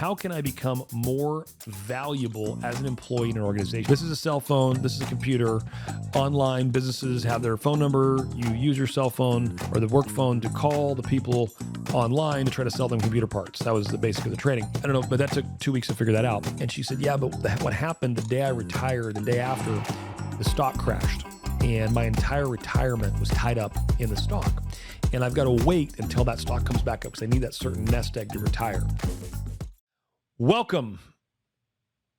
how can I become more valuable as an employee in an organization? This is a cell phone. This is a computer. Online businesses have their phone number. You use your cell phone or the work phone to call the people online to try to sell them computer parts. That was the basic of the training. I don't know, but that took 2 weeks to figure that out. And she said, yeah, but what happened the day I retired, the day after, the stock crashed and my entire retirement was tied up in the stock. And I've got to wait until that stock comes back up because I need that certain nest egg to retire. Welcome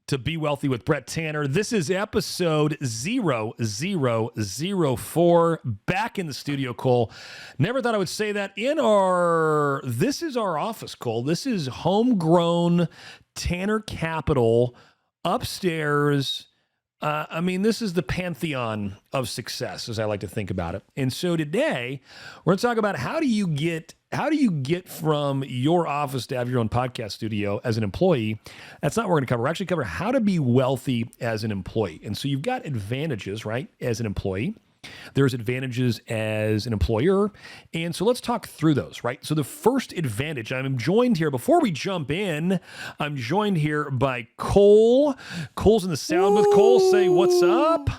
to Be Wealthy with Brett Tanner. This is episode 0004. Back in the studio, Cole. Never thought I would say that this is our office, Cole. This is homegrown Tanner Capital upstairs. This is the pantheon of success, as I like to think about it. And so today, we're going to talk about how do you get from your office to have your own podcast studio as an employee. That's not what we're going to cover. We're actually cover how to be wealthy as an employee. And so you've got advantages, right, as an employee. There's advantages as an employer. And so let's talk through those, right? So the first advantage, I'm joined here, before we jump in, I'm joined here by Cole. Cole's in the sound booth. Cole, say what's up.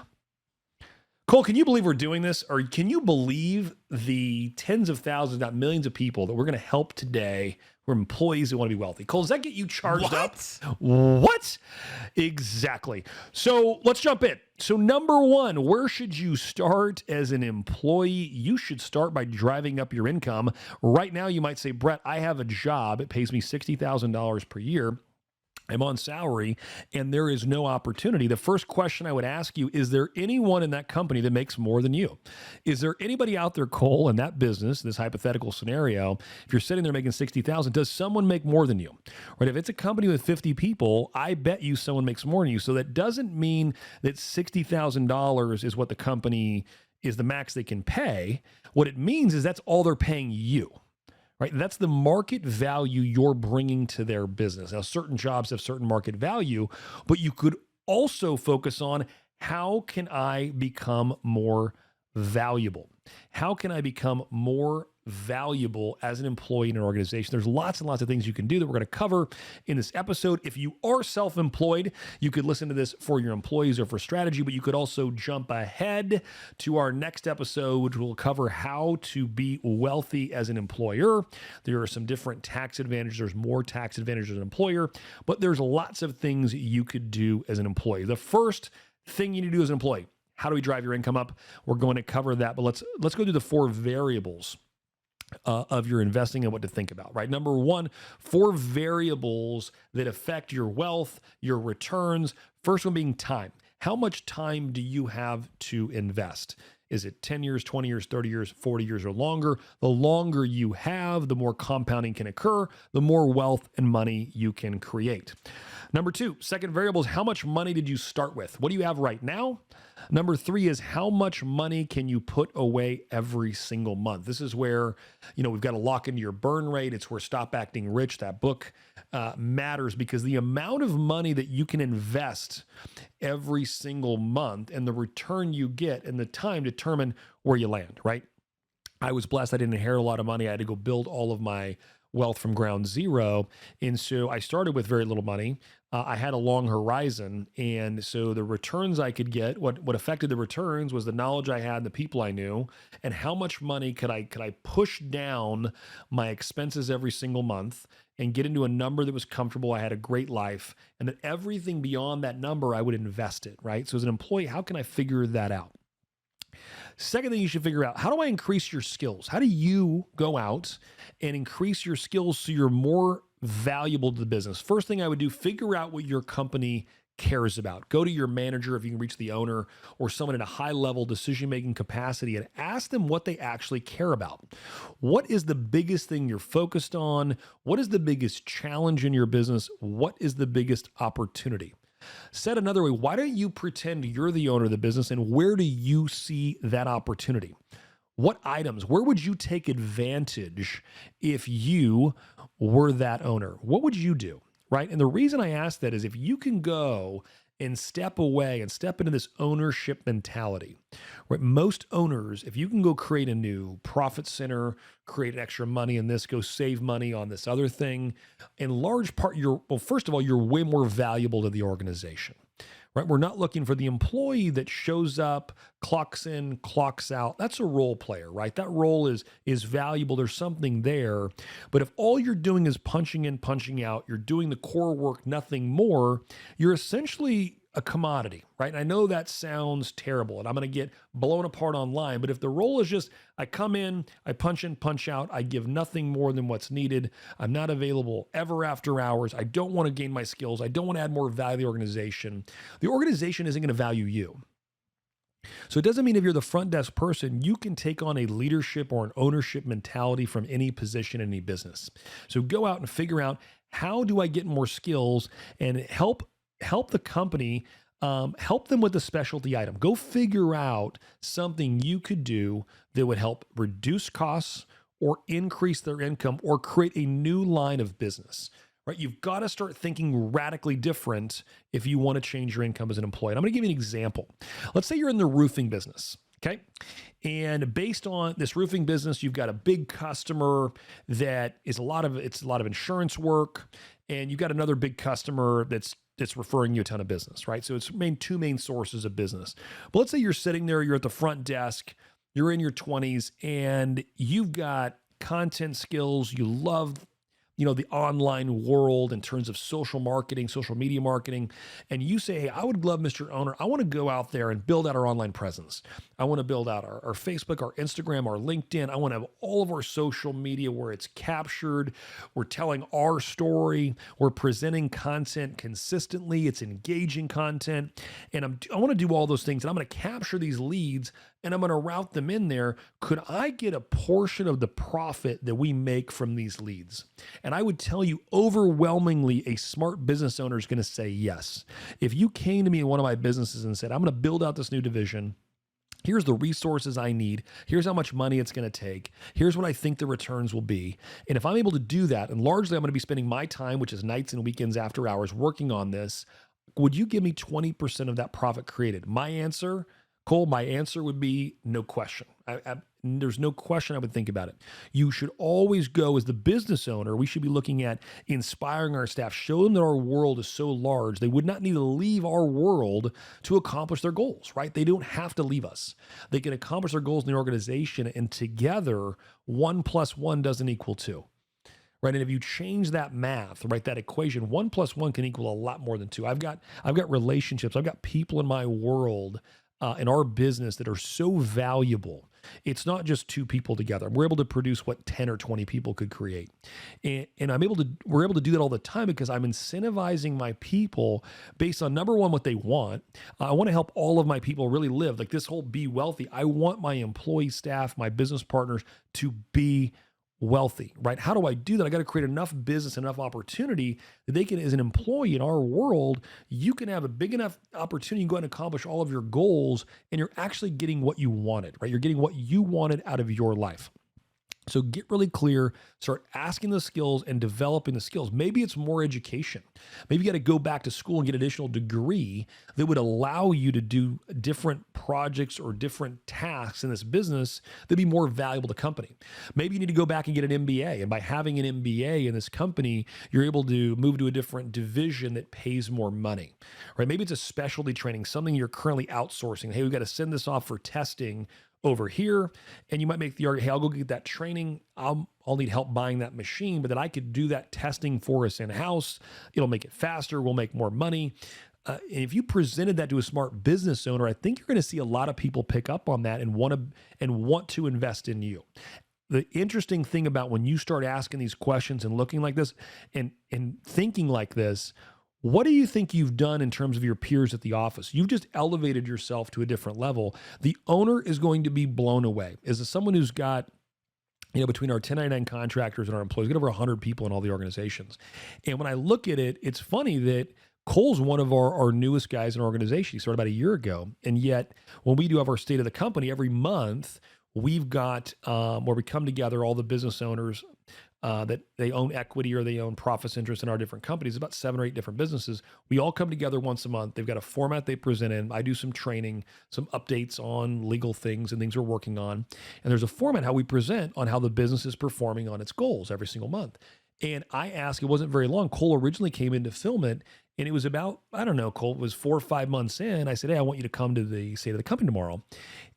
Cole, can you believe we're doing this? Or can you believe the tens of thousands, not millions of people that we're going to help today who are employees who want to be wealthy? Cole, does that get you charged up? What? Exactly. So let's jump in. So number one, where should you start as an employee? You should start by driving up your income. Right now, you might say, Brett, I have a job. It pays me $60,000 per year. I'm on salary and there is no opportunity. The first question I would ask you, is there anyone in that company that makes more than you? Is there anybody out there, Cole, in that business, this hypothetical scenario, if you're sitting there making 60,000, does someone make more than you? Right? If it's a company with 50 people, I bet you someone makes more than you. So that doesn't mean that $60,000 is what the company is the max they can pay. What it means is that's all they're paying you. Right? That's the market value you're bringing to their business. Now, certain jobs have certain market value, but you could also focus on how can I become more valuable? How can I become more valuable as an employee in an organization? There's lots and lots of things you can do that we're going to cover in this episode. If you are self-employed, you could listen to this for your employees or for strategy, but you could also jump ahead to our next episode, which will cover how to be wealthy as an employer. There are some different tax advantages. There's more tax advantages as an employer, but there's lots of things you could do as an employee. The first thing you need to do as an employee, how do we drive your income up? We're going to cover that, but let's go through the 4 variables of your investing and what to think about, right? Number one, 4 variables that affect your wealth, your returns. First one being time. How much time do you have to invest? Is it 10 years, 20 years, 30 years, 40 years, or longer? The longer you have, the more compounding can occur, the more wealth and money you can create. Number 2, second variable is how much money did you start with? What do you have right now? Number 3 is how much money can you put away every single month? This is where, we've got to lock into your burn rate. It's where Stop Acting Rich, that book, matters, because the amount of money that you can invest every single month and the return you get and the time determine where you land, right? I was blessed. I didn't inherit a lot of money. I had to go build all of my wealth from ground zero. And so I started with very little money. I had a long horizon. And so the returns I could get, what affected the returns was the knowledge I had, the people I knew, and how much money could I push down my expenses every single month and get into a number that was comfortable. I had a great life, and that everything beyond that number, I would invest it, right? So as an employee, how can I figure that out? Second thing you should figure out, how do I increase your skills? How do you go out and increase your skills so you're more valuable to the business? First thing I would do, figure out what your company cares about. Go to your manager, if you can reach the owner, or someone in a high-level decision-making capacity, and ask them what they actually care about. What is the biggest thing you're focused on? What is the biggest challenge in your business? What is the biggest opportunity? Said another way, why don't you pretend you're the owner of the business, and where do you see that opportunity? What items, where would you take advantage if you were that owner? What would you do, right? And the reason I ask that is if you can go and step away and step into this ownership mentality. Right? Most owners, if you can go create a new profit center, create extra money in this, go save money on this other thing, in large part, first of all, you're way more valuable to the organization. Right? We're not looking for the employee that shows up, clocks in, clocks out. That's a role player, right? That role is valuable. There's something there. But if all you're doing is punching in, punching out, you're doing the core work, nothing more, you're essentially a commodity, right? And I know that sounds terrible and I'm going to get blown apart online, but if the role is just, I come in, I punch in, punch out, I give nothing more than what's needed, I'm not available ever after hours, I don't want to gain my skills, I don't want to add more value to the organization isn't going to value you. So it doesn't mean if you're the front desk person, you can take on a leadership or an ownership mentality from any position in any business. So go out and figure out, how do I get more skills and help the company, help them with a specialty item. Go figure out something you could do that would help reduce costs or increase their income or create a new line of business, right? You've got to start thinking radically different if you want to change your income as an employee. And I'm going to give you an example. Let's say you're in the roofing business. Okay. And based on this roofing business, you've got a big customer that is a lot of insurance work. And you've got another big customer that's referring you a ton of business, right? So it's two main sources of business. But let's say you're sitting there, you're at the front desk, you're in your 20s, and you've got content skills. You love, the online world in terms of social marketing, social media marketing. And you say, hey, I would love, Mr. Owner, I want to go out there and build out our online presence. I want to build out our Facebook, our Instagram, our LinkedIn. I want to have all of our social media where it's captured. We're telling our story. We're presenting content consistently. It's engaging content. And I want to do all those things. And I'm going to capture these leads and I'm going to route them in there. Could I get a portion of the profit that we make from these leads? And I would tell you overwhelmingly, a smart business owner is going to say yes. If you came to me in one of my businesses and said, I'm going to build out this new division, here's the resources I need, here's how much money it's going to take, here's what I think the returns will be. And if I'm able to do that, and largely I'm going to be spending my time, which is nights and weekends after hours, working on this, would you give me 20% of that profit created? My answer, Cole, my answer would be no question. There's no question I would think about it. You should always go as the business owner. We should be looking at inspiring our staff, show them that our world is so large. They would not need to leave our world to accomplish their goals, right? They don't have to leave us. They can accomplish their goals in the organization, and together, 1 + 1 doesn't equal 2. Right. And if you change that math, right, that equation, 1 + 1 can equal a lot more than 2. I've got relationships. I've got people in my world, in our business, that are so valuable. It's not just 2 people together. We're able to produce what 10 or 20 people could create. And we're able to do that all the time because I'm incentivizing my people based on, number one, what they want. I want to help all of my people really live like this whole be wealthy. I want my employee staff, my business partners to be wealthy, right? How do I do that? I got to create enough business, enough opportunity that they can, as an employee in our world, you can have a big enough opportunity to go out and accomplish all of your goals, and you're actually getting what you wanted, right? You're getting what you wanted out of your life. So get really clear, start asking the skills and developing the skills. Maybe it's more education. Maybe you got to go back to school and get an additional degree that would allow you to do different projects or different tasks in this business that'd be more valuable to the company. Maybe you need to go back and get an MBA. And by having an MBA in this company, you're able to move to a different division that pays more money, right? Maybe it's a specialty training, something you're currently outsourcing. Hey, we've got to send this off for testing over here. And you might make the argument, hey, I'll go get that training. I'll need help buying that machine, but then I could do that testing for us in-house. It'll make it faster. We'll make more money. And if you presented that to a smart business owner, I think you're going to see a lot of people pick up on that and want to invest in you. The interesting thing about when you start asking these questions and looking like this and thinking like this, what do you think you've done in terms of your peers at the office? You've just elevated yourself to a different level. The owner is going to be blown away. As someone who's got, between our 1099 contractors and our employees, we got over 100 people in all the organizations. And when I look at it, it's funny that Cole's one of our newest guys in our organization. He started about a year ago. And yet when we do have our state of the company every month, we've got where we come together, all the business owners, that they own equity or they own profits interest in our different companies, about 7 or 8 different businesses. We all come together once a month. They've got a format they present in. I do some training, some updates on legal things and things we're working on. And there's a format how we present on how the business is performing on its goals every single month. And I asked, it wasn't very long. Cole originally came in to film it. And it was about, I don't know, Cole, it was 4 or 5 months in. I said, hey, I want you to come to the state of the company tomorrow.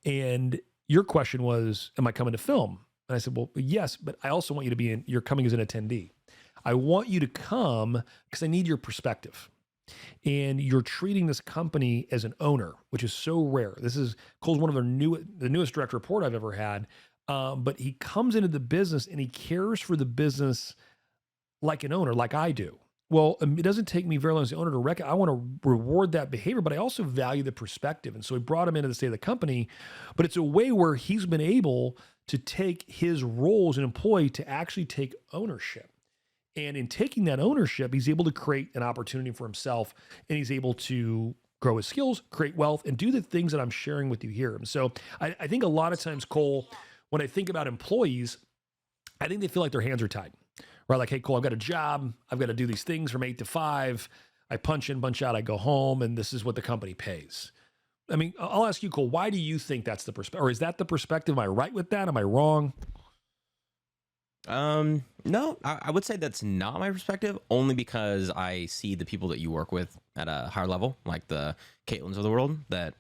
And your question was, am I coming to film? And I said, well, yes, but I also want you to be you're coming as an attendee. I want you to come because I need your perspective. And you're treating this company as an owner, which is so rare. Cole's one of the newest direct report I've ever had. But he comes into the business and he cares for the business like an owner, like I do. Well, it doesn't take me very long as the owner to recognize. I want to reward that behavior, but I also value the perspective. And so we brought him into the state of the company, but it's a way where he's been able to take his role as an employee to actually take ownership. And in taking that ownership, he's able to create an opportunity for himself, and he's able to grow his skills, create wealth, and do the things that I'm sharing with you here. And so I think a lot of times, Cole, when I think about employees, I think they feel like their hands are tied. Right? Like, hey, Cole, I've got a job. I've got to do these things from 8 to 5. I punch in, punch out, I go home, and this is what the company pays. I mean, I'll ask you, Cole, why do you think that's the perspective? Or is that the perspective? Am I right with that? Am I wrong? No, I would say that's not my perspective, only because I see the people that you work with at a higher level, like the Caitlins of the world, that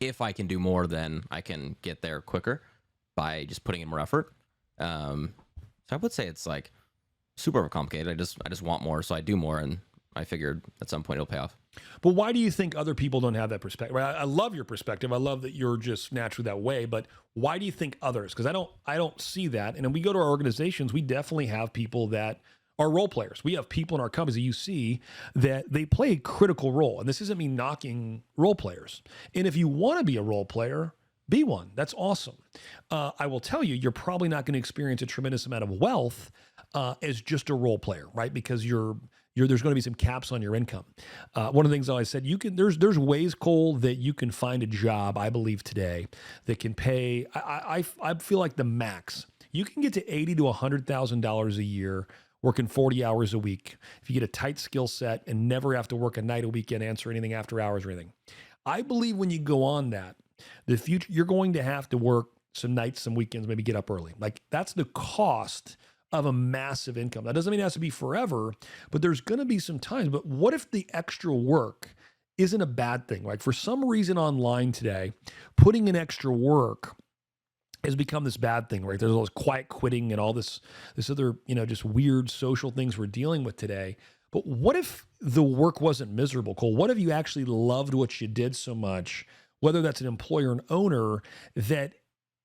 if I can do more, then I can get there quicker by just putting in more effort. So I would say it's like super complicated. I just want more, so I do more, and I figured at some point it'll pay off. But why do you think other people don't have that perspective? I love your perspective. I love that you're just naturally that way. But why do you think others? Because I don't see that. And when we go to our organizations, we definitely have people that are role players. We have people in our companies that you see that they play a critical role. And this isn't me knocking role players. And if you want to be a role player, be one. That's awesome. I will tell you, you're probably not going to experience a tremendous amount of wealth as just a role player, right? Because there's going to be some caps on your income. One of the things I always said, there's ways, Cole, that you can find a job, I believe today, that can pay. I feel like the max you can get to $80,000 to $100,000 a year working 40 hours a week if you get a tight skill set and never have to work a night, a weekend, answer anything after hours or anything. I believe when you go on that, the future, you're going to have to work some nights, some weekends, maybe get up early. Like that's the cost of a massive income. That doesn't mean it has to be forever, but there's going to be some times. But what if the extra work isn't a bad thing? Like for some reason online today, putting in extra work has become this bad thing, right? There's all this quiet quitting and all this other, just weird social things we're dealing with today. But what if the work wasn't miserable, Cole? What if you actually loved what you did so much, whether that's an employer or an owner, that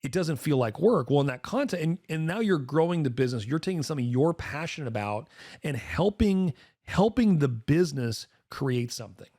it doesn't feel like work? Well, in that context, and now you're growing the business, you're taking something you're passionate about and helping the business create something.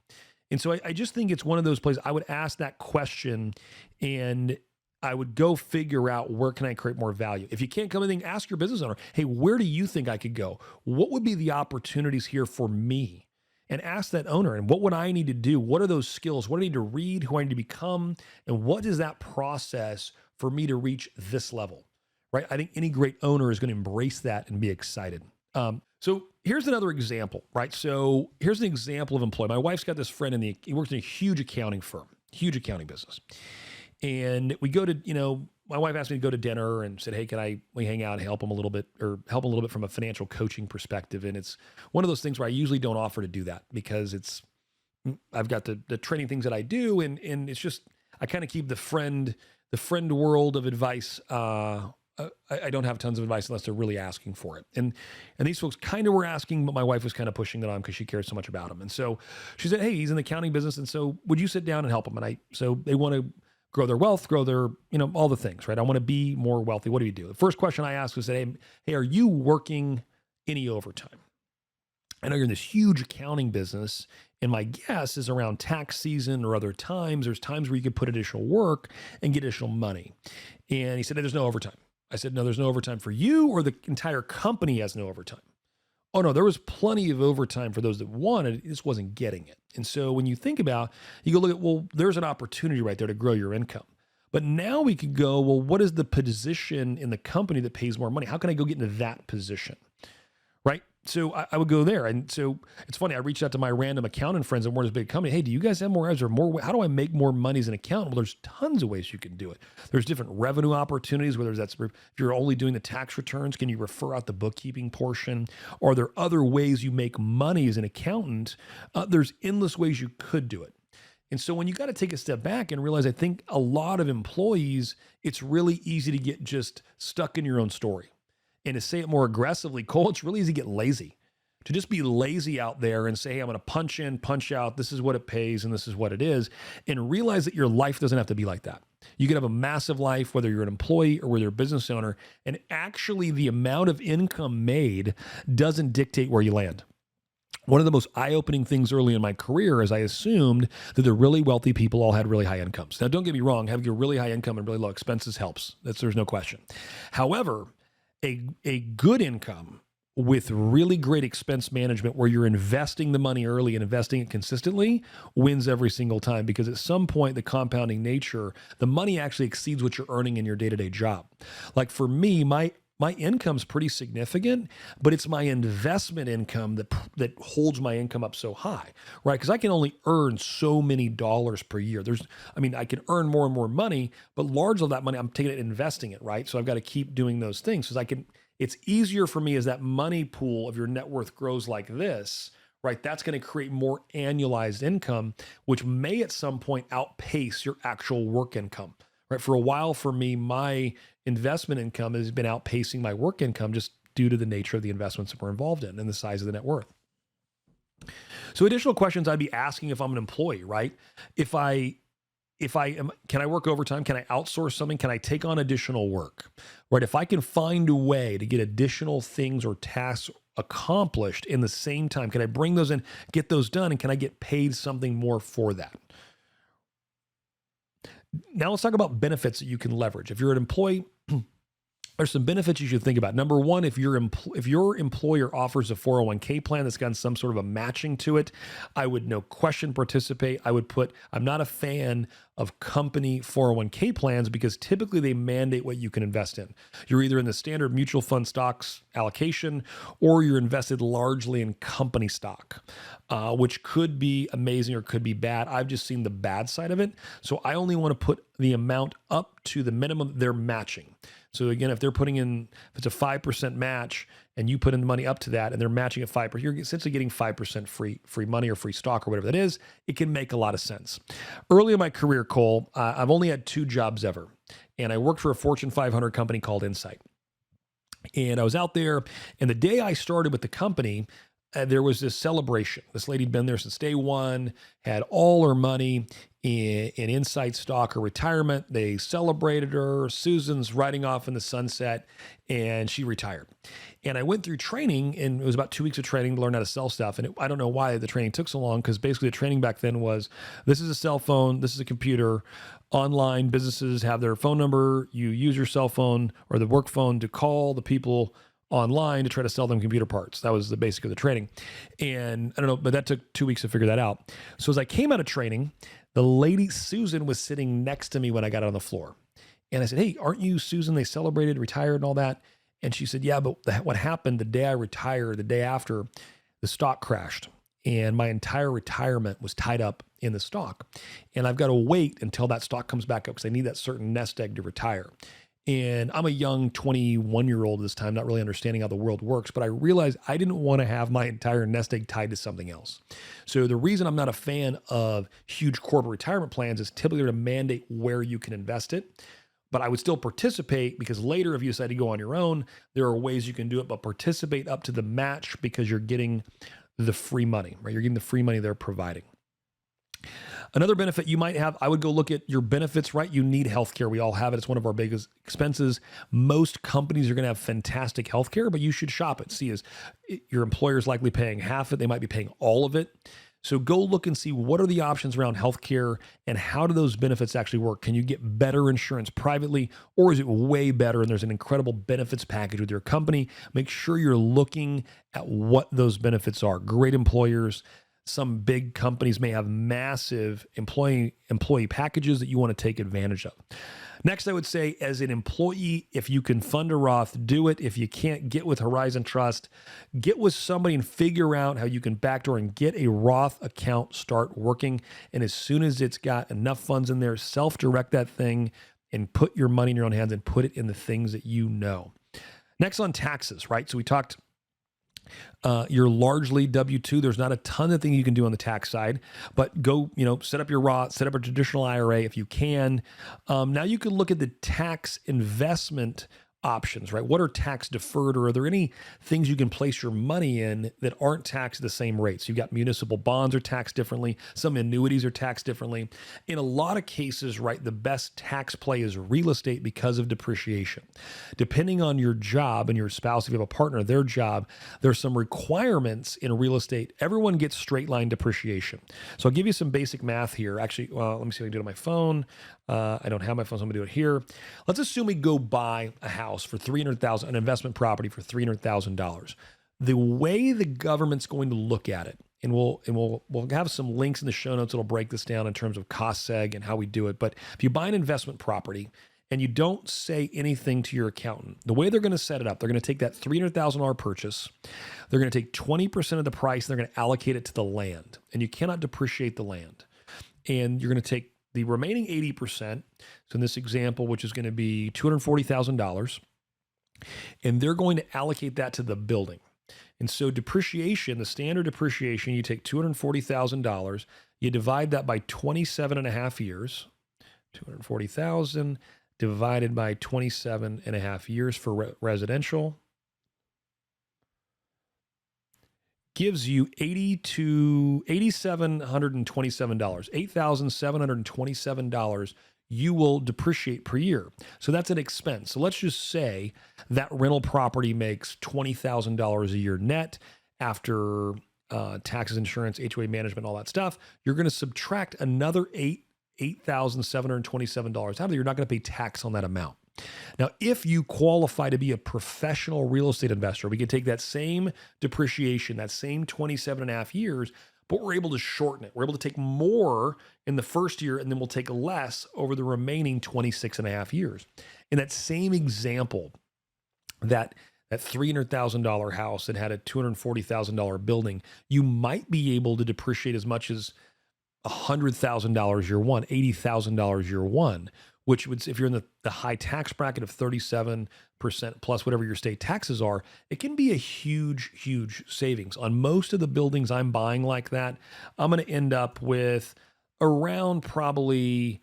And so I just think it's one of those places I would ask that question and I would go figure out where can I create more value. If you can't come in, ask your business owner, hey, where do you think I could go? What would be the opportunities here for me? And ask that owner, and what would I need to do? What are those skills? What do I need to read? Who I need to become? And what is that process for me to reach this level, right? I think any great owner is going to embrace that and be excited. So here's another example, right? So here's an example of employee. My wife's got this friend he works in a huge accounting firm, huge accounting business. And we go to, my wife asked me to go to dinner and said, hey, we hang out and help him a little bit from a financial coaching perspective. And it's one of those things where I usually don't offer to do that because I've got the training things that I do. And it's just, I kind of keep the friend world of advice. I don't have tons of advice unless they're really asking for it. And these folks kind of were asking, but my wife was kind of pushing it on because she cares so much about him. And so she said, hey, he's in the accounting business. And so would you sit down and help him? So they want to grow their wealth, grow their, all the things, right? I want to be more wealthy. What do you do? The first question I asked was, hey, are you working any overtime? I know you're in this huge accounting business, and my guess is around tax season or other times, there's times where you could put additional work and get additional money. And he said, hey, there's no overtime. I said, no, there's no overtime for you, or the entire company has no overtime. Oh no, there was plenty of overtime for those that wanted it, just wasn't getting it. And so when you think about, you go look at, well, there's an opportunity right there to grow your income. But now we could go, well, what is the position in the company that pays more money? How can I go get into that position? Right? So I would go there. And so it's funny. I reached out to my random accountant friends and we're in this big company. Hey, do you guys have more ads or more? How do I make more money as an accountant? Well, there's tons of ways you can do it. There's different revenue opportunities, whether that's if you're only doing the tax returns, can you refer out the bookkeeping portion? Or are there other ways you make money as an accountant? There's endless ways you could do it. And so when you got to take a step back and realize, I think a lot of employees, it's really easy to get just stuck in your own story. And to say it more aggressively, Cole, it's really easy to get lazy. To just be lazy out there and say, hey, I'm going to punch in, punch out, this is what it pays, and this is what it is, and realize that your life doesn't have to be like that. You can have a massive life, whether you're an employee or whether you're a business owner, and actually the amount of income made doesn't dictate where you land. One of the most eye-opening things early in my career is I assumed that the really wealthy people all had really high incomes. Now, don't get me wrong, having a really high income and really low expenses helps. There's no question. However, a good income with really great expense management where you're investing the money early and investing it consistently wins every single time, because at some point, the compounding nature, the money actually exceeds what you're earning in your day-to-day job. Like for me, my income's pretty significant, but it's my investment income that holds my income up so high, right? Because I can only earn so many dollars per year. I can earn more and more money, but largely that money, I'm taking it and investing it, right? So I've got to keep doing those things. So it's easier for me as that money pool of your net worth grows like this, right? That's going to create more annualized income, which may at some point outpace your actual work income. Right? For a while for me, my investment income has been outpacing my work income just due to the nature of the investments that we're involved in and the size of the net worth. So additional questions I'd be asking if I'm an employee, right? If I am, can I work overtime? Can I outsource something? Can I take on additional work? Right? If I can find a way to get additional things or tasks accomplished in the same time, can I bring those in, get those done, and can I get paid something more for that? Now let's talk about benefits that you can leverage. If you're an employee, there's some benefits you should think about. Number one, if your employer offers a 401k plan that's got some sort of a matching to it, I would no question participate. I'm not a fan of company 401k plans because typically they mandate what you can invest in. You're either in the standard mutual fund stocks allocation or you're invested largely in company stock, which could be amazing or could be bad. I've just seen the bad side of it. So I only want to put the amount up to the minimum they're matching. So again, if it's a 5% match and you put in the money up to that and they're matching at 5%, you're essentially getting 5% free money or free stock or whatever that is. It can make a lot of sense. Early in my career, Cole, I've only had 2 jobs ever. And I worked for a Fortune 500 company called Insight. And I was out there, and the day I started with the company, there was this celebration. This lady had been there since day one, had all her money in Insight stock or retirement. They celebrated her. Susan's riding off in the sunset, and she retired. And I went through training, and it was about 2 weeks of training to learn how to sell stuff. And I don't know why the training took so long, because basically the training back then was, this is a cell phone, this is a computer. Online businesses have their phone number. You use your cell phone or the work phone to call the people online to try to sell them computer parts. That was the basic of the training. And I don't know, but that took 2 weeks to figure that out. So as I came out of training, the lady, Susan, was sitting next to me when I got on the floor. And I said, hey, aren't you Susan? They celebrated, retired and all that. And she said, yeah, but what happened the day I retired, the day after, the stock crashed. And my entire retirement was tied up in the stock. And I've got to wait until that stock comes back up because I need that certain nest egg to retire. And I'm a young 21-year-old this time, not really understanding how the world works, but I realized I didn't want to have my entire nest egg tied to something else. So the reason I'm not a fan of huge corporate retirement plans is typically to mandate where you can invest it. But I would still participate because later, if you decide to go on your own, there are ways you can do it, but participate up to the match because you're getting the free money, right? You're getting the free money they're providing. Another benefit you might have, I would go look at your benefits, right? You need healthcare. We all have it. It's one of our biggest expenses. Most companies are going to have fantastic healthcare, but you should shop it. See, is your employer is likely paying half it. They might be paying all of it. So go look and see what are the options around healthcare and how do those benefits actually work? Can you get better insurance privately, or is it way better and there's an incredible benefits package with your company? Make sure you're looking at what those benefits are. Great employers, some big companies may have massive employee packages that you want to take advantage of. Next, I would say as an employee, if you can fund a Roth, do it. If you can't, get with Horizon Trust, get with somebody and figure out how you can backdoor and get a Roth account start working. And as soon as it's got enough funds in there, self-direct that thing and put your money in your own hands and put it in the things that you know. Next on taxes, right? So we talked you're largely W-2. There's not a ton of things you can do on the tax side, but go, set up your Roth, set up a traditional IRA if you can. Now you can look at the tax investment options, right? What are tax deferred, or are there any things you can place your money in that aren't taxed at the same rate? So you've got municipal bonds are taxed differently. Some annuities are taxed differently. In a lot of cases, right, the best tax play is real estate because of depreciation. Depending on your job and your spouse, if you have a partner, their job, there's some requirements in real estate. Everyone gets straight line depreciation. So I'll give you some basic math here. Actually, let me see if I can do it on my phone. I don't have my phone, so I'm gonna do it here. Let's assume we go buy a house for $300,000, an investment property for $300,000. The way the government's going to look at it, and we'll have some links in the show notes that'll break this down in terms of cost seg and how we do it. But if you buy an investment property and you don't say anything to your accountant, the way they're going to set it up, they're going to take that $300,000 purchase, they're going to take 20% of the price, and they're going to allocate it to the land, and you cannot depreciate the land. And you're going to take the remaining 80%, so in this example, which is going to be $240,000, and they're going to allocate that to the building. And so depreciation, the standard depreciation, you take $240,000, you divide that by 27 and a half years, 240,000 divided by 27 and a half years for residential, gives you $8,727 you will depreciate per year. So that's an expense. So let's just say that rental property makes $20,000 a year net after taxes, insurance, HOA management, all that stuff. You're going to subtract another $8,727 out of it. You're not going to pay tax on that amount. Now, if you qualify to be a professional real estate investor, we can take that same depreciation, that same 27 and a half years, but we're able to shorten it. We're able to take more in the first year, and then we'll take less over the remaining 26 and a half years. In that same example, that $300,000 house that had a $240,000 building, you might be able to depreciate as much as $100,000 year one, $80,000 year one, which would, if you're in the high tax bracket of 37% plus whatever your state taxes are, it can be a huge, huge savings. On most of the buildings I'm buying like that, I'm going to end up with around probably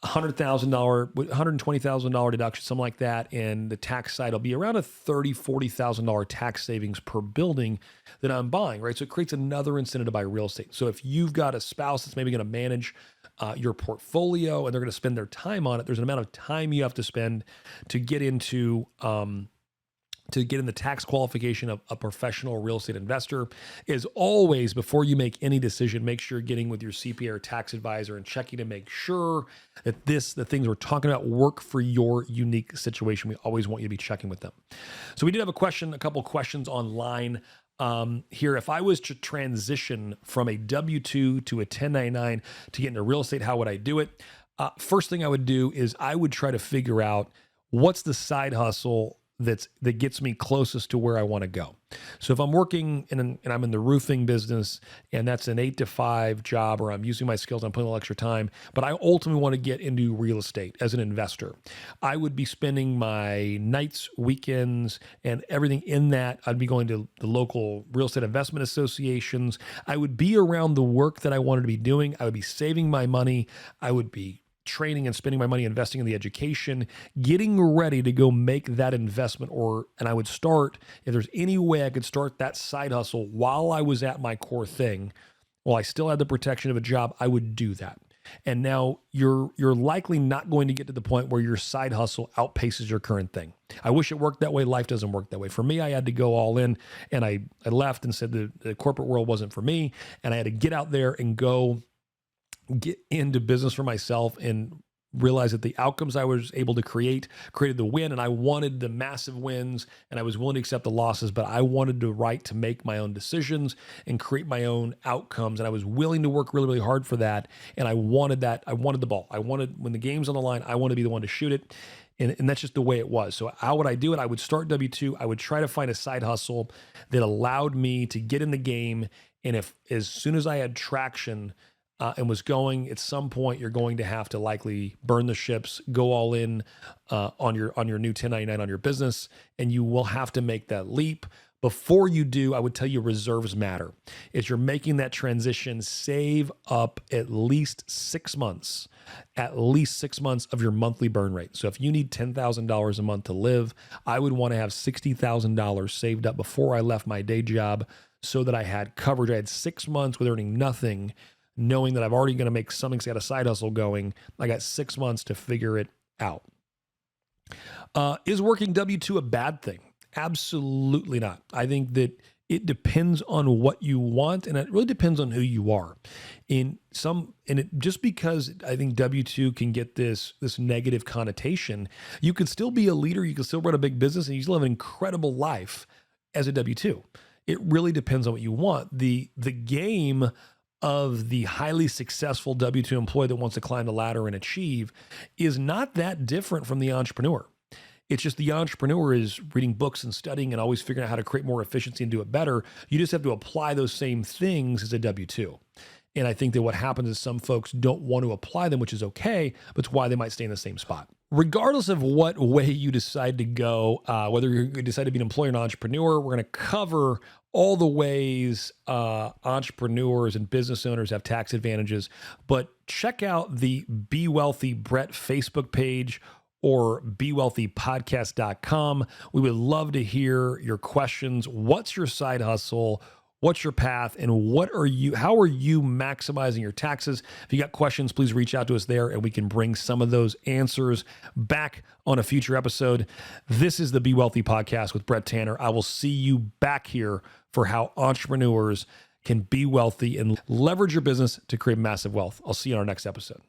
$100,000, $120,000 deduction, something like that. And the tax side will be around a $30,000, $40,000 tax savings per building that I'm buying, right? So it creates another incentive to buy real estate. So if you've got a spouse that's maybe going to manage your portfolio and they're going to spend their time on it, there's an amount of time you have to spend to get into to get in the tax qualification of a professional real estate investor. Is always, before you make any decision, make sure you're getting with your CPA or tax advisor and checking to make sure that the things we're talking about work for your unique situation. We always want you to be checking with them. So we did have a couple questions online here. If I was to transition from a W-2 to a 1099 to get into real estate, how would I do it? First thing I would do is I would try to figure out what's the side hustle that gets me closest to where I want to go. So if I'm working and I'm in the roofing business and that's an 8 to 5 job, or I'm using my skills, I'm putting a little extra time, but I ultimately want to get into real estate as an investor, I would be spending my nights, weekends, and everything in that. I'd be going to the local real estate investment associations. I would be around the work that I wanted to be doing. I would be saving my money. I would be training and spending my money investing in the education, getting ready to go make that investment. And I would start, if there's any way I could start that side hustle while I was at my core thing, while I still had the protection of a job, I would do that. And now you're likely not going to get to the point where your side hustle outpaces your current thing. I wish it worked that way. Life doesn't work that way. For me, I had to go all in, and I left and said the corporate world wasn't for me. And I had to get out there and go get into business for myself and realized that the outcomes I was able to created the win, and I wanted the massive wins, and I was willing to accept the losses, but I wanted the right to make my own decisions and create my own outcomes, and I was willing to work really, really hard for that, and I wanted that. I wanted the ball. I wanted, when the game's on the line, I want to be the one to shoot it, and that's just the way it was. So how would I do it? I would start W-2. I would try to find a side hustle that allowed me to get in the game, and if as soon as I had traction, and was going, at some point you're going to have to likely burn the ships, go all in on your new 1099 on your business, and you will have to make that leap. Before you do, I would tell you reserves matter. As you're making that transition, save up at least 6 months, of your monthly burn rate. So if you need $10,000 a month to live, I would want to have $60,000 saved up before I left my day job so that I had coverage. I had 6 months with earning nothing, knowing that I've already going to make something, so I got a side hustle going. I got 6 months to figure it out. Is working W-2 a bad thing? Absolutely not. I think that it depends on what you want, and it really depends on who you are. Just because I think W-2 can get this negative connotation, you could still be a leader, you can still run a big business, and you still have an incredible life as a W-2. It really depends on what you want. The game of the highly successful W-2 employee that wants to climb the ladder and achieve is not that different from the entrepreneur. It's just the entrepreneur is reading books and studying and always figuring out how to create more efficiency and do it better. You just have to apply those same things as a W-2. And I think that what happens is some folks don't want to apply them, which is okay, but it's why they might stay in the same spot. Regardless of what way you decide to go, whether you decide to be an employer or an entrepreneur, we're going to cover all the ways entrepreneurs and business owners have tax advantages. But check out the Be Wealthy Brett Facebook page or BeWealthyPodcast.com. We would love to hear your questions. What's your side hustle? What's your path, and how are you maximizing your taxes? If you got questions, please reach out to us there and we can bring some of those answers back on a future episode. This is the Be Wealthy Podcast with Brett Tanner. I will see you back here for how entrepreneurs can be wealthy and leverage your business to create massive wealth. I'll see you on our next episode.